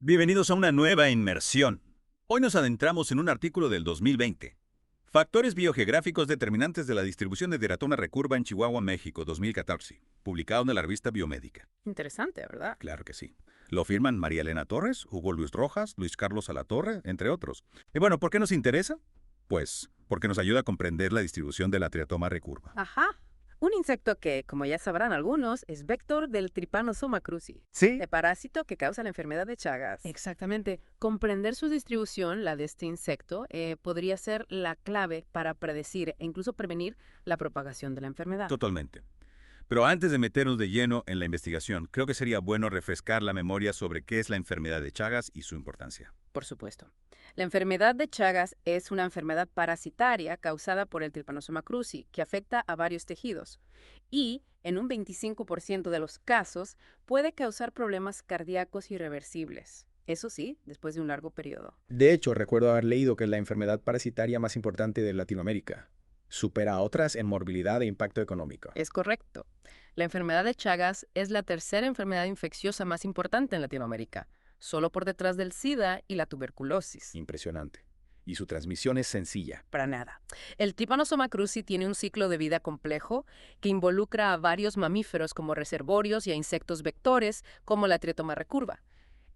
Bienvenidos a una nueva inmersión. Hoy nos adentramos en un artículo del 2020. Factores biogeográficos determinantes de la distribución de teratoma recurva en Chihuahua, México, 2014, publicado en la revista Biomédica. Interesante, ¿verdad? Claro que sí. Lo firman María Elena Torres, Hugo Luis Rojas, Luis Carlos Alatorre, entre otros. Y bueno, ¿por qué nos interesa? Pues porque nos ayuda a comprender la distribución de la teratoma recurva. Ajá. Un insecto que, como ya sabrán algunos, es vector del Trypanosoma cruzi, Sí, el parásito que causa la enfermedad de Chagas. Exactamente. Comprender su distribución, la de este insecto, podría ser la clave para predecir e incluso prevenir la propagación de la enfermedad. Totalmente. Pero antes de meternos de lleno en la investigación, creo que sería bueno refrescar la memoria sobre qué es la enfermedad de Chagas y su importancia. Por supuesto. La enfermedad de Chagas es una enfermedad parasitaria causada por el Trypanosoma cruzi que afecta a varios tejidos y, en un 25% de los casos, puede causar problemas cardíacos irreversibles. Eso sí, después de un largo periodo. de hecho, recuerdo haber leído que es la enfermedad parasitaria más importante de Latinoamérica. Supera a otras en morbilidad e impacto económico. Es correcto. La enfermedad de Chagas es la tercera enfermedad infecciosa más importante en Latinoamérica, solo por detrás del SIDA y la tuberculosis. Impresionante. Y su transmisión es sencilla. Para nada. El Trypanosoma cruzi tiene un ciclo de vida complejo que involucra a varios mamíferos como reservorios y a insectos vectores como la Triatoma recurva.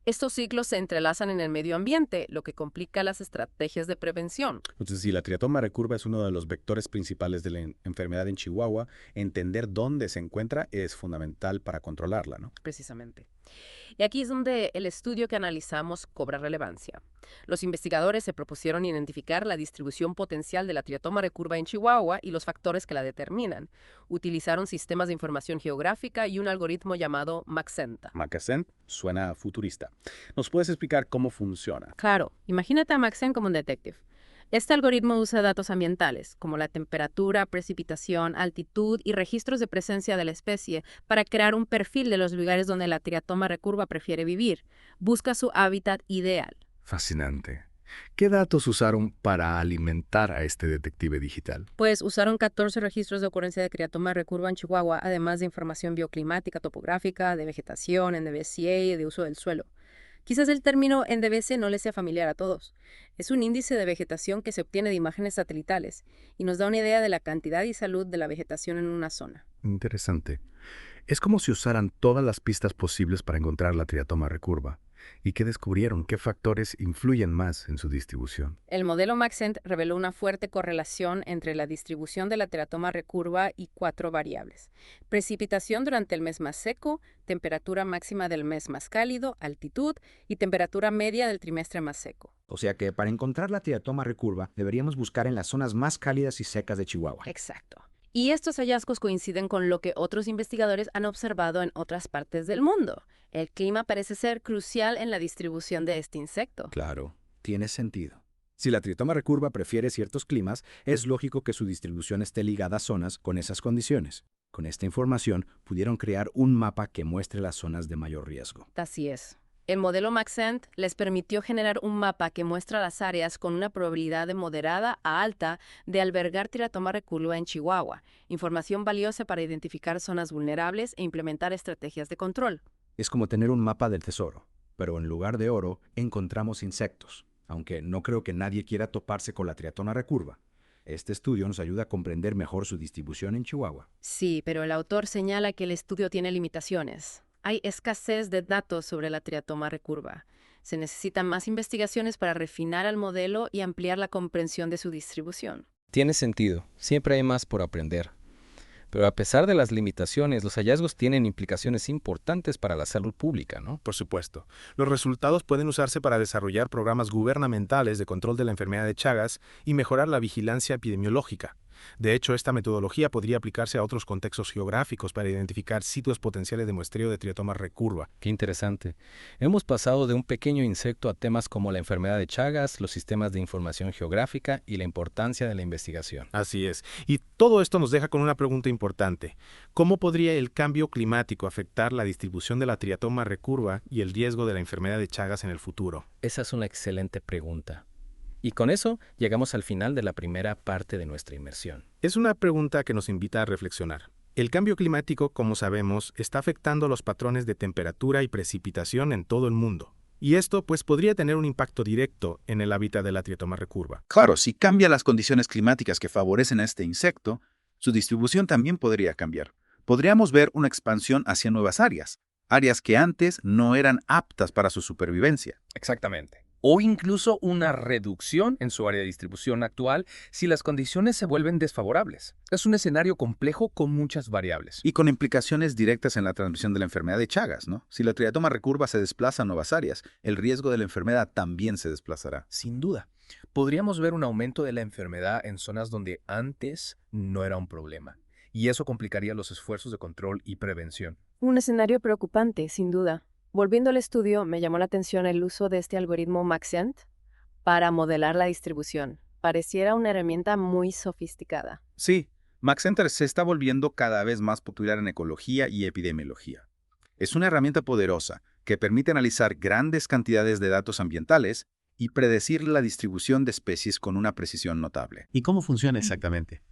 Estos ciclos se entrelazan en el medio ambiente, lo que complica las estrategias de prevención. Entonces, si la triatoma recurva es uno de los vectores principales de la enfermedad en Chihuahua, entender dónde se encuentra es fundamental para controlarla, ¿no? Precisamente. Y aquí es donde el estudio que analizamos cobra relevancia. Los investigadores se propusieron identificar la distribución potencial de la triatoma recurva en Chihuahua y los factores que la determinan. Utilizaron sistemas de información geográfica y un algoritmo llamado Maxenta. Macasent suena futurista. ¿Nos puedes explicar cómo funciona? Claro, imagínate a Maxent como un detective. Este algoritmo usa datos ambientales, como la temperatura, precipitación, altitud y registros de presencia de la especie, para crear un perfil de los lugares donde la triatoma recurva prefiere vivir. Busca su hábitat ideal. Fascinante. ¿Qué datos usaron para alimentar a este detective digital? Pues usaron 14 registros de ocurrencia de triatoma recurva en Chihuahua, además de información bioclimática, topográfica, de vegetación, NDVCA y de uso del suelo. Quizás el término NDVC no les sea familiar a todos. Es un índice de vegetación que se obtiene de imágenes satelitales y nos da una idea de la cantidad y salud de la vegetación en una zona. Interesante. Es como si usaran todas las pistas posibles para encontrar la triatoma recurva. ¿Y qué descubrieron? ¿Qué factores influyen más en su distribución? El modelo Maxent reveló una fuerte correlación entre la distribución de la teratoma recurva y 4 variables: precipitación durante el mes más seco, temperatura máxima del mes más cálido, altitud y temperatura media del trimestre más seco. O sea que para encontrar la triatoma recurva deberíamos buscar en las zonas más cálidas y secas de Chihuahua. Exacto. Y estos hallazgos coinciden con lo que otros investigadores han observado en otras partes del mundo. El clima parece ser crucial en la distribución de este insecto. Claro, tiene sentido. Si la triatoma recurva prefiere ciertos climas, es lógico que su distribución esté ligada a zonas con esas condiciones. Con esta información, pudieron crear un mapa que muestre las zonas de mayor riesgo. Así es. El modelo Maxent les permitió generar un mapa que muestra las áreas con una probabilidad de moderada a alta de albergar triatoma recurva en Chihuahua, información valiosa para identificar zonas vulnerables e implementar estrategias de control. Es como tener un mapa del tesoro, pero en lugar de oro encontramos insectos, aunque no creo que nadie quiera toparse con la triatoma recurva. Este estudio nos ayuda a comprender mejor su distribución en Chihuahua. Sí, pero el autor señala que el estudio tiene limitaciones. Hay escasez de datos sobre la triatoma recurva. Se necesitan más investigaciones para refinar el modelo y ampliar la comprensión de su distribución. Tiene sentido, siempre hay más por aprender. Pero a pesar de las limitaciones, los hallazgos tienen implicaciones importantes para la salud pública, ¿no? Por supuesto. Los resultados pueden usarse para desarrollar programas gubernamentales de control de la enfermedad de Chagas y mejorar la vigilancia epidemiológica. De hecho, esta metodología podría aplicarse a otros contextos geográficos para identificar sitios potenciales de muestreo de triatoma recurva. Qué interesante. Hemos pasado de un pequeño insecto a temas como la enfermedad de Chagas, los sistemas de información geográfica y la importancia de la investigación. Así es. Y todo esto nos deja con una pregunta importante. ¿Cómo podría el cambio climático afectar la distribución de la triatoma recurva y el riesgo de la enfermedad de Chagas en el futuro? Esa es una excelente pregunta. Y con eso llegamos al final de la primera parte de nuestra inmersión. Es una pregunta que nos invita a reflexionar. El cambio climático, como sabemos, está afectando los patrones de temperatura y precipitación en todo el mundo. Y esto pues podría tener un impacto directo en el hábitat de la triatoma recurva. Claro, si cambia las condiciones climáticas que favorecen a este insecto, su distribución también podría cambiar. Podríamos ver una expansión hacia nuevas áreas que antes no eran aptas para su supervivencia. Exactamente. O incluso una reducción en su área de distribución actual si las condiciones se vuelven desfavorables. Es un escenario complejo con muchas variables. Y con implicaciones directas en la transmisión de la enfermedad de Chagas, ¿no? Si la triatoma recurva se desplaza a nuevas áreas, el riesgo de la enfermedad también se desplazará. Sin duda, podríamos ver un aumento de la enfermedad en zonas donde antes no era un problema. Y eso complicaría los esfuerzos de control y prevención. Un escenario preocupante, sin duda. Volviendo al estudio, me llamó la atención el uso de este algoritmo Maxent para modelar la distribución. Pareciera una herramienta muy sofisticada. Sí, Maxenter se está volviendo cada vez más popular en ecología y epidemiología. Es una herramienta poderosa que permite analizar grandes cantidades de datos ambientales y predecir la distribución de especies con una precisión notable. ¿Y cómo funciona exactamente?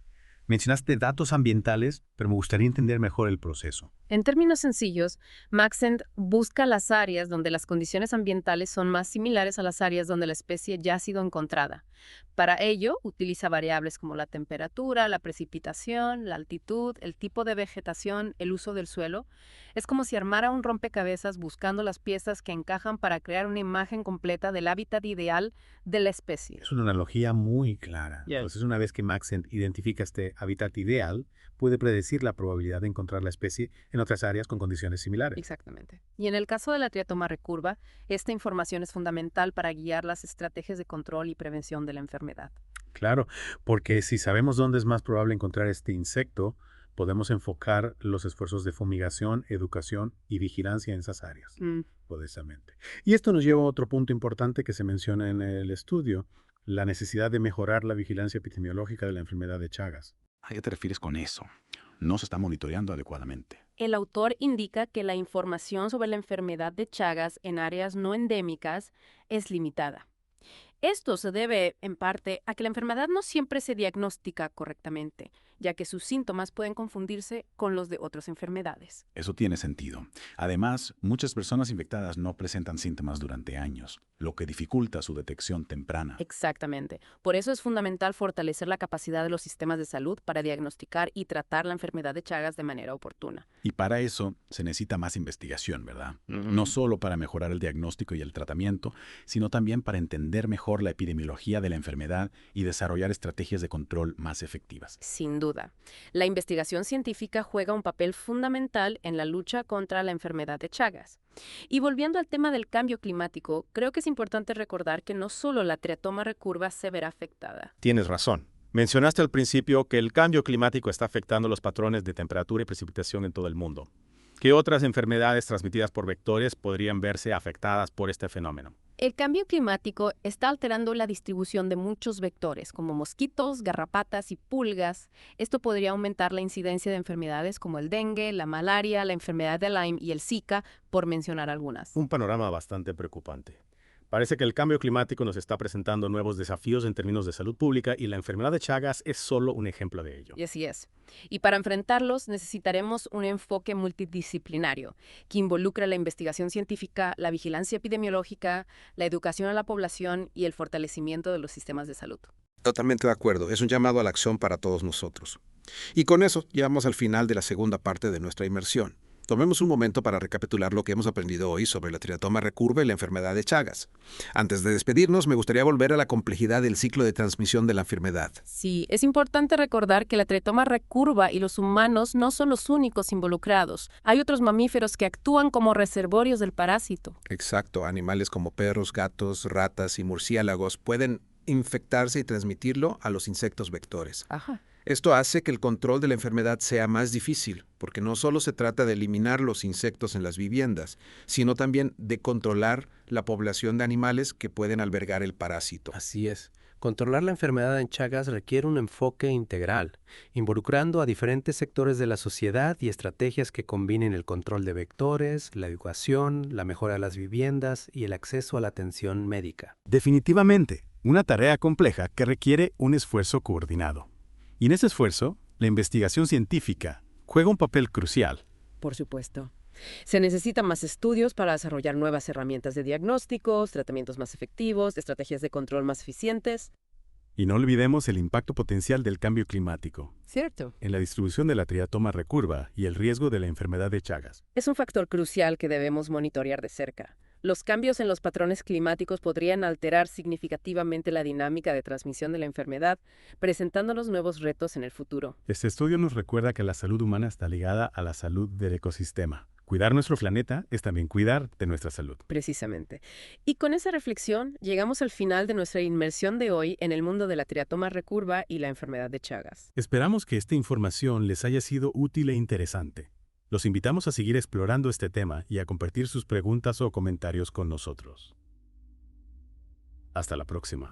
Mencionaste datos ambientales, pero me gustaría entender mejor el proceso. En términos sencillos, Maxent busca las áreas donde las condiciones ambientales son más similares a las áreas donde la especie ya ha sido encontrada. Para ello, utiliza variables como la temperatura, la precipitación, la altitud, el tipo de vegetación, el uso del suelo. Es como si armara un rompecabezas buscando las piezas que encajan para crear una imagen completa del hábitat ideal de la especie. Es una analogía muy clara. Entonces, una vez que Maxent identifica este hábitat ideal, puede predecir la probabilidad de encontrar la especie en otras áreas con condiciones similares. Exactamente. Y en el caso de la triatoma recurva, esta información es fundamental para guiar las estrategias de control y prevención de la enfermedad. Claro, porque si sabemos dónde es más probable encontrar este insecto, podemos enfocar los esfuerzos de fumigación, educación y vigilancia en esas áreas, precisamente. Y esto nos lleva a otro punto importante que se menciona en el estudio, la necesidad de mejorar la vigilancia epidemiológica de la enfermedad de Chagas. ¿A qué te refieres con eso? No se está monitoreando adecuadamente. El autor indica que la información sobre la enfermedad de Chagas en áreas no endémicas es limitada. Esto se debe, en parte, a que la enfermedad no siempre se diagnostica correctamente, ya que sus síntomas pueden confundirse con los de otras enfermedades. Eso tiene sentido. Además, muchas personas infectadas no presentan síntomas durante años, lo que dificulta su detección temprana. Exactamente. Por eso es fundamental fortalecer la capacidad de los sistemas de salud para diagnosticar y tratar la enfermedad de Chagas de manera oportuna. Y para eso se necesita más investigación, ¿verdad? No solo para mejorar el diagnóstico y el tratamiento, sino también para entender mejor la epidemiología de la enfermedad y desarrollar estrategias de control más efectivas. Sin duda. La investigación científica juega un papel fundamental en la lucha contra la enfermedad de Chagas. Y volviendo al tema del cambio climático, creo que es importante recordar que no solo la triatoma recurva se verá afectada. Tienes razón. Mencionaste al principio que el cambio climático está afectando los patrones de temperatura y precipitación en todo el mundo. ¿Qué otras enfermedades transmitidas por vectores podrían verse afectadas por este fenómeno? El cambio climático está alterando la distribución de muchos vectores, como mosquitos, garrapatas y pulgas. Esto podría aumentar la incidencia de enfermedades como el dengue, la malaria, la enfermedad de Lyme y el Zika, por mencionar algunas. Un panorama bastante preocupante. Parece que el cambio climático nos está presentando nuevos desafíos en términos de salud pública y la enfermedad de Chagas es solo un ejemplo de ello. Y así es. Y para enfrentarlos necesitaremos un enfoque multidisciplinario que involucra la investigación científica, la vigilancia epidemiológica, la educación a la población y el fortalecimiento de los sistemas de salud. Totalmente de acuerdo. Es un llamado a la acción para todos nosotros. Y con eso llegamos al final de la segunda parte de nuestra inmersión. Tomemos un momento para recapitular lo que hemos aprendido hoy sobre la triatoma recurva y la enfermedad de Chagas. Antes de despedirnos, me gustaría volver a la complejidad del ciclo de transmisión de la enfermedad. Sí, es importante recordar que la triatoma recurva y los humanos no son los únicos involucrados. Hay otros mamíferos que actúan como reservorios del parásito. Exacto. Animales como perros, gatos, ratas y murciélagos pueden infectarse y transmitirlo a los insectos vectores. Ajá. Esto hace que el control de la enfermedad sea más difícil, porque no solo se trata de eliminar los insectos en las viviendas, sino también de controlar la población de animales que pueden albergar el parásito. Así es. Controlar la enfermedad en Chagas requiere un enfoque integral, involucrando a diferentes sectores de la sociedad y estrategias que combinen el control de vectores, la educación, la mejora de las viviendas y el acceso a la atención médica. Definitivamente, una tarea compleja que requiere un esfuerzo coordinado. Y en ese esfuerzo, la investigación científica juega un papel crucial. Por supuesto. Se necesitan más estudios para desarrollar nuevas herramientas de diagnósticos, tratamientos más efectivos, estrategias de control más eficientes. Y no olvidemos el impacto potencial del cambio climático Cierto. en la distribución de la triatoma recurva y el riesgo de la enfermedad de Chagas. Es un factor crucial que debemos monitorear de cerca. Los cambios en los patrones climáticos podrían alterar significativamente la dinámica de transmisión de la enfermedad, presentándonos nuevos retos en el futuro. Este estudio nos recuerda que la salud humana está ligada a la salud del ecosistema. Cuidar nuestro planeta es también cuidar de nuestra salud. Precisamente. Y con esa reflexión, llegamos al final de nuestra inmersión de hoy en el mundo de la triatoma recurva y la enfermedad de Chagas. Esperamos que esta información les haya sido útil e interesante. Los invitamos a seguir explorando este tema y a compartir sus preguntas o comentarios con nosotros. Hasta la próxima.